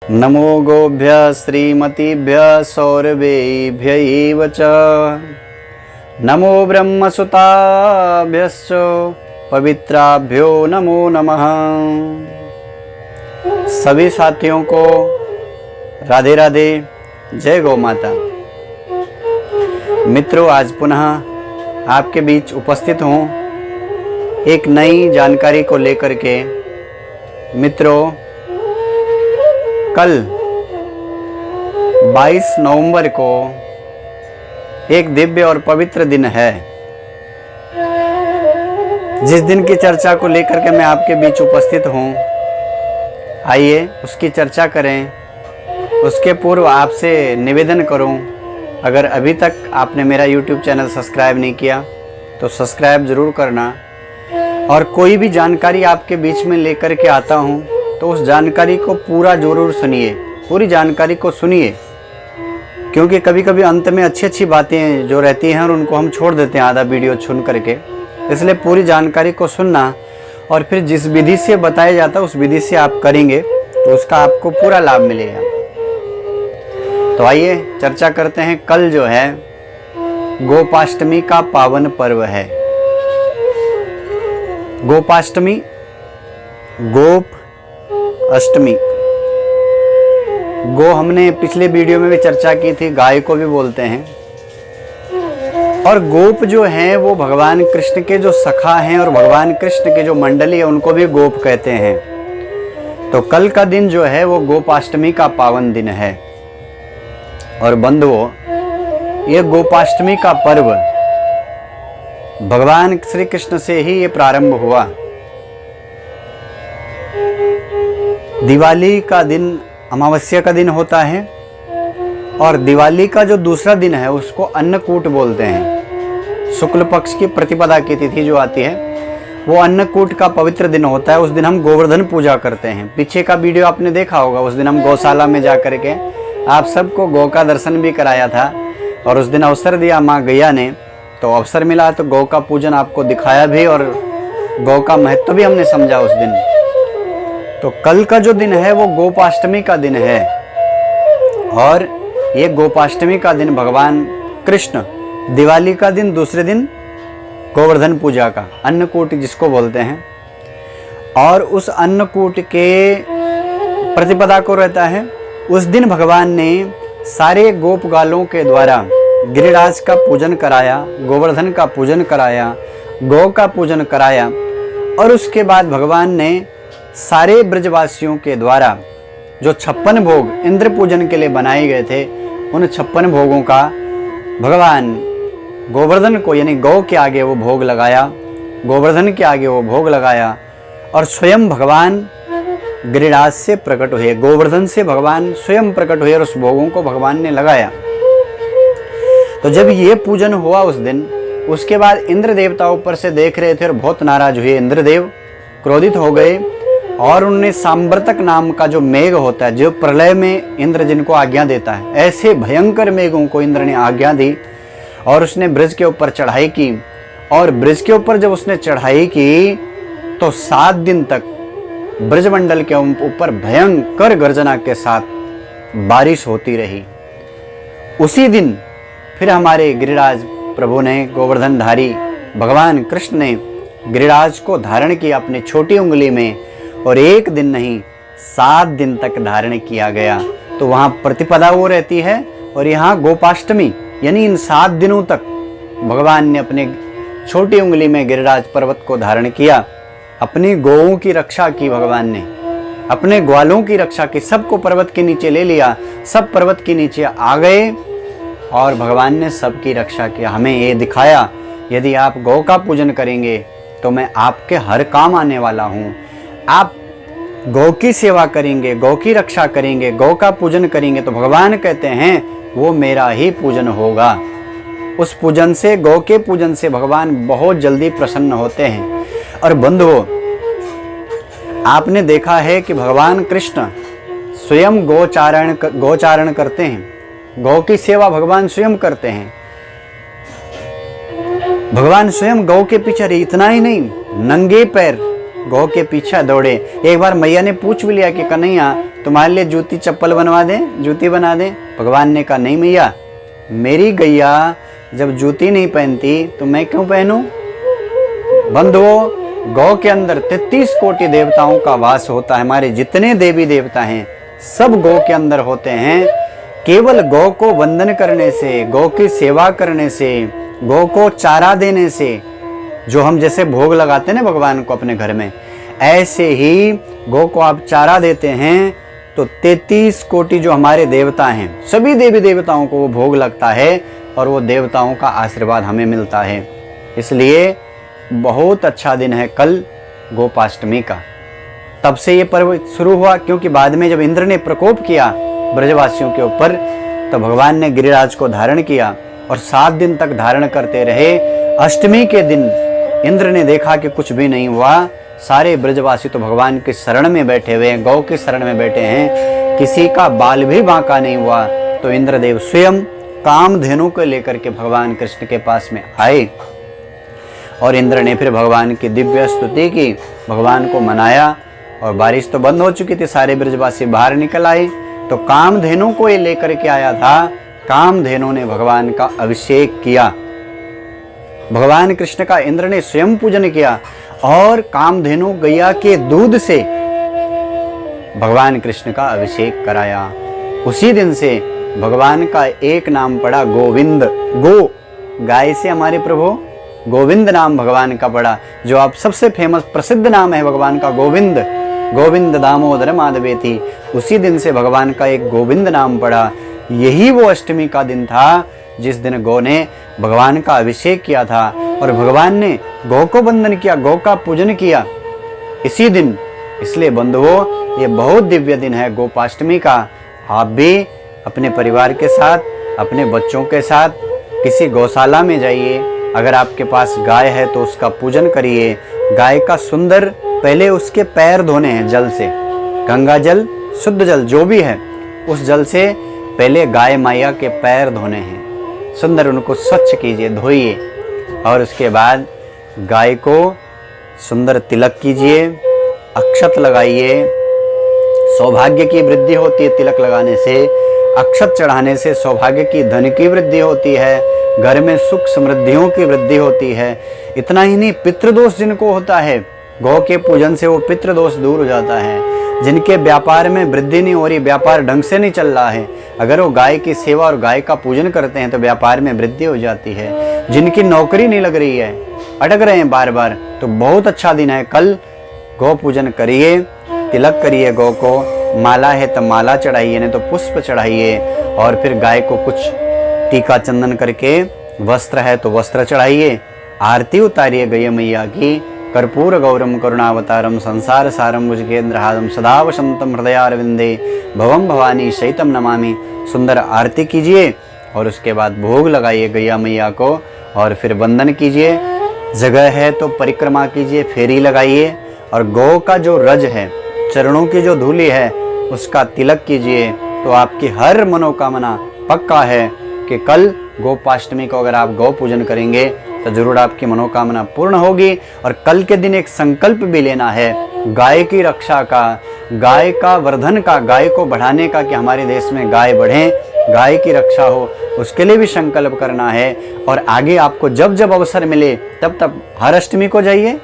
नमो गोभ्यः श्रीमतीभ्यः सौरभेभ्यः च नमो ब्रह्मसुताभ्यश्च पवित्राभ्यो नमो नमः। सभी साथियों को राधे राधे, जय गौ माता। मित्रों, आज पुनः आपके बीच उपस्थित हूँ एक नई जानकारी को लेकर के। मित्रों, कल 22 नवंबर को एक दिव्य और पवित्र दिन है, जिस दिन की चर्चा को लेकर के मैं आपके बीच उपस्थित हूँ। आइए उसकी चर्चा करें। उसके पूर्व आपसे निवेदन करूँ, अगर अभी तक आपने मेरा YouTube चैनल सब्सक्राइब नहीं किया तो सब्सक्राइब ज़रूर करना। और कोई भी जानकारी आपके बीच में लेकर के आता हूँ तो उस जानकारी को पूरा ज़रूर सुनिए, पूरी जानकारी को सुनिए, क्योंकि कभी कभी अंत में अच्छी अच्छी बातें जो रहती हैं और उनको हम छोड़ देते हैं आधा वीडियो सुन करके। इसलिए पूरी जानकारी को सुनना और फिर जिस विधि से बताया जाता है उस विधि से आप करेंगे तो उसका आपको पूरा लाभ मिलेगा। तो आइए चर्चा करते हैं। कल जो है गोपाष्टमी का पावन पर्व है। गोपाष्टमी, गोप अष्टमी। गो हमने पिछले वीडियो में भी चर्चा की थी, गाय को भी बोलते हैं। और गोप जो है वो भगवान कृष्ण के जो सखा हैं और भगवान कृष्ण के जो मंडली है उनको भी गोप कहते हैं। तो कल का दिन जो है वो गोपाष्टमी का पावन दिन है। और बंधुओं, ये गोपाष्टमी का पर्व भगवान श्री कृष्ण से ही ये प्रारंभ हुआ। दिवाली का दिन अमावस्या का दिन होता है और दिवाली का जो दूसरा दिन है उसको अन्नकूट बोलते हैं। शुक्ल पक्ष की प्रतिपदा की तिथि जो आती है वो अन्नकूट का पवित्र दिन होता है। उस दिन हम गोवर्धन पूजा करते हैं। पीछे का वीडियो आपने देखा होगा, उस दिन हम गौशाला में जा करके आप सबको गौ का दर्शन भी कराया था। और उस दिन अवसर दिया माँ गैया ने, तो अवसर मिला तो गौ का पूजन आपको दिखाया भी और गौ का महत्व भी हमने समझा उस दिन। तो कल का जो दिन है वो गोपाष्टमी का दिन है। और ये गोपाष्टमी का दिन भगवान कृष्ण, दिवाली का दिन दूसरे दिन गोवर्धन पूजा का, अन्नकूट जिसको बोलते हैं। और उस अन्नकूट के प्रतिपदा को रहता है, उस दिन भगवान ने सारे गोप गालों के द्वारा गिरिराज का पूजन कराया, गोवर्धन का पूजन कराया, गौ का पूजन कराया। और उसके बाद भगवान ने सारे ब्रजवासियों के द्वारा जो 56 भोग इंद्र पूजन के लिए बनाए गए थे, उन 56 भोगों का भगवान गोवर्धन को यानी गौ के आगे वो भोग लगाया, गोवर्धन के आगे वो भोग लगाया। और स्वयं भगवान गिरिराज से प्रकट हुए, गोवर्धन से भगवान स्वयं प्रकट हुए और उस भोगों को भगवान ने लगाया। तो जब ये पूजन हुआ उस दिन, उसके बाद इंद्र देवता ऊपर से देख रहे थे और बहुत नाराज हुए। इंद्रदेव क्रोधित हो गए और उन्होंने सांवर्तक नाम का जो मेघ होता है, जो प्रलय में इंद्र जिनको आज्ञा देता है, ऐसे भयंकर मेघों को इंद्र ने आज्ञा दी और उसने ब्रज के ऊपर चढ़ाई की। और ब्रज के ऊपर जब उसने चढ़ाई की तो 7 दिन तक ब्रजमंडल के ऊपर भयंकर गर्जना के साथ बारिश होती रही। उसी दिन फिर हमारे गिरिराज प्रभु ने, गोवर्धनधारी भगवान कृष्ण ने गिरिराज को धारण किया अपनी छोटी उंगली में। और एक दिन नहीं, 7 दिन तक धारण किया गया। तो वहाँ प्रतिपदा वो रहती है और यहाँ गोपाष्टमी, यानी इन 7 दिनों तक भगवान ने अपने छोटी उंगली में गिरिराज पर्वत को धारण किया। अपनी गौओं की रक्षा की भगवान ने, अपने ग्वालों की रक्षा की। सबको पर्वत के नीचे ले लिया, सब पर्वत के नीचे आ गए और भगवान ने सबकी रक्षा किया। हमें ये दिखाया, यदि आप गौ का पूजन करेंगे तो मैं आपके हर काम आने वाला हूँ। आप गौ की सेवा करेंगे, गौ की रक्षा करेंगे, गौ का पूजन करेंगे तो भगवान कहते हैं वो मेरा ही पूजन होगा। उस पूजन से, गौ के पूजन से भगवान बहुत जल्दी प्रसन्न होते हैं। और बंधुओं, आपने देखा है कि भगवान कृष्ण स्वयं गोचारण करते हैं। गौ की सेवा भगवान स्वयं करते हैं। भगवान स्वयं गौ के पीछे, इतना ही नहीं, नंगे पैर गौ के पीछे दौड़े। एक बार मैया ने पूछ भी लिया कि कन्हैया तुम्हारे लिए जूती चप्पल बनवा दें, जूती बना दें। भगवान ने कहा नहीं मैया, मेरी गैया जब जूती नहीं पहनती तो मैं क्यों पहनूं। बंधुओं, गौ के अंदर 33 कोटि देवताओं का वास होता है। हमारे जितने देवी देवता हैं सब गौ के अंदर होते हैं। केवल गौ को वंदन करने से, गौ की सेवा करने से, गौ को चारा देने से, जो हम जैसे भोग लगाते हैं ना भगवान को अपने घर में, ऐसे ही गौ को आप चारा देते हैं तो 33 कोटि जो हमारे देवता हैं सभी देवी देवताओं को वो भोग लगता है और वो देवताओं का आशीर्वाद हमें मिलता है। इसलिए बहुत अच्छा दिन है कल गोपाष्टमी का। तब से ये पर्व शुरू हुआ, क्योंकि बाद में जब इंद्र ने प्रकोप किया ब्रजवासियों के ऊपर तो भगवान ने गिरिराज को धारण किया और 7 दिन तक धारण करते रहे। अष्टमी के दिन इंद्र ने देखा कि कुछ भी नहीं हुआ। सारे ब्रजवासी तो भगवान के शरण में बैठे हुए हैं, गौ के शरण में बैठे हैं, किसी का बाल भी बांका नहीं हुआ। तो इंद्रदेव स्वयं कामधेनु को लेकर के भगवान कृष्ण के पास में आए और इंद्र ने फिर भगवान की दिव्य स्तुति की, भगवान को मनाया। और बारिश तो बंद हो चुकी थी, सारे ब्रजवासी बाहर निकल आए। तो कामधेनु को ये लेकर के आया था। कामधेनु ने भगवान का अभिषेक किया, भगवान कृष्ण का इंद्र ने स्वयं पूजन किया और कामधेनु गैया के दूध से भगवान कृष्ण का अभिषेक कराया। उसी दिन से भगवान का एक नाम पड़ा गोविंद। गो, गाय से हमारे प्रभु गोविंद नाम भगवान का पड़ा, जो आप सबसे फेमस प्रसिद्ध नाम है भगवान का गोविंद। गोविंद दामोदर माधवेति, उसी दिन से भगवान का एक गोविंद नाम पड़ा। यही वो अष्टमी का दिन था जिस दिन गौ ने भगवान का अभिषेक किया था और भगवान ने गौ को वंदन किया, गौ का पूजन किया इसी दिन। इसलिए बंधुओं, ये बहुत दिव्य दिन है गोपाष्टमी का। आप भी अपने परिवार के साथ, अपने बच्चों के साथ किसी गौशाला में जाइए। अगर आपके पास गाय है तो उसका पूजन करिए। गाय का सुंदर, पहले उसके पैर धोने हैं जल से, गंगा जल, शुद्ध जल जो भी है, उस जल से पहले गाय मैया के पैर धोने हैं। सुंदर उनको स्वच्छ कीजिए, धोइए और उसके बाद गाय को सुंदर तिलक कीजिए, अक्षत लगाइए। सौभाग्य की वृद्धि होती है तिलक लगाने से, अक्षत चढ़ाने से सौभाग्य की, धन की वृद्धि होती है, घर में सुख समृद्धियों की वृद्धि होती है। इतना ही नहीं, पितृदोष जिनको होता है गौ के पूजन से वो पितृदोष दूर हो जाता है। जिनके व्यापार में वृद्धि नहीं हो रही, व्यापार ढंग से नहीं चल रहा है, अगर वो गाय की सेवा और गाय का पूजन करते हैं तो व्यापार में वृद्धि हो जाती है। जिनकी नौकरी नहीं लग रही है, अटक रहे हैं बार बार, तो बहुत अच्छा दिन है कल। गौ पूजन करिए, तिलक करिए, गौ को माला है तो माला चढ़ाइए, नहीं तो पुष्प चढ़ाइए और फिर गाय को कुछ टीका चंदन करके, वस्त्र है तो वस्त्र चढ़ाइए, आरती उतारिए गैया मैया की। कर्पूर गौरम करुणावतारम संसार सारम भुजगेंद्रहारम सदा वसंतम हृदयारविंदे भवम भवानी शैतम नमामि। सुंदर आरती कीजिए और उसके बाद भोग लगाइए गैया मैया को और फिर वंदन कीजिए। जगह है तो परिक्रमा कीजिए, फेरी लगाइए और गौ का जो रज है, चरणों की जो धूली है, उसका तिलक कीजिए। तो आपकी हर मनोकामना पक्का है कि कल गोपाष्टमी को अगर आप गौ पूजन करेंगे तो जरूर आपकी मनोकामना पूर्ण होगी। और कल के दिन एक संकल्प भी लेना है गाय की रक्षा का, गाय का वर्धन का, गाय को बढ़ाने का, कि हमारे देश में गाय बढ़े, गाय की रक्षा हो, उसके लिए भी संकल्प करना है। और आगे आपको जब जब अवसर मिले तब तब हर अष्टमी को जाइए।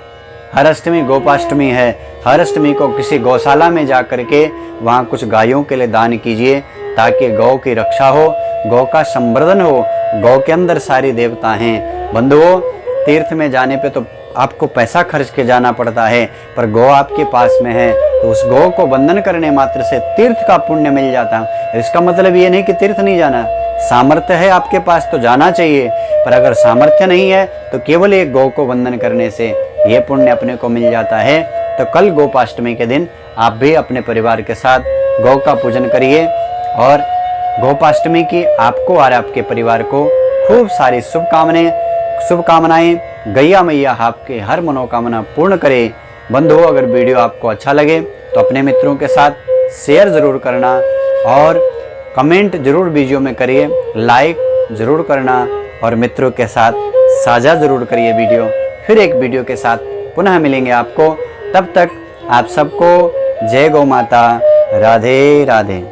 हर अष्टमी गोपाष्टमी है, हर अष्टमी को किसी गौशाला में जा करके वहाँ कुछ गायों के लिए दान कीजिए ताकि गौ की रक्षा हो, गौ का संवर्धन हो। गौ के अंदर सारी देवता हैं। बंधुओं, तीर्थ में जाने पे तो आपको पैसा खर्च के जाना पड़ता है, पर गौ आपके पास में है तो उस गौ को वंदन करने मात्र से तीर्थ का पुण्य मिल जाता है। इसका मतलब ये नहीं कि तीर्थ नहीं जाना, सामर्थ्य है आपके पास तो जाना चाहिए, पर अगर सामर्थ्य नहीं है तो केवल एक गौ को वंदन करने से ये पुण्य अपने को मिल जाता है। तो कल गोपाष्टमी के दिन आप भी अपने परिवार के साथ गौ का पूजन करिए और गोपाष्टमी की आपको और आपके परिवार को खूब सारी शुभकामनाएं। गैया मैया आपके हर मनोकामना पूर्ण करे। बंधुओं, अगर वीडियो आपको अच्छा लगे तो अपने मित्रों के साथ शेयर ज़रूर करना और कमेंट जरूर वीडियो में करिए, लाइक ज़रूर करना और मित्रों के साथ साझा ज़रूर करिए वीडियो। फिर एक वीडियो के साथ पुनः मिलेंगे आपको। तब तक आप सबको जय गौ माता, राधे राधे।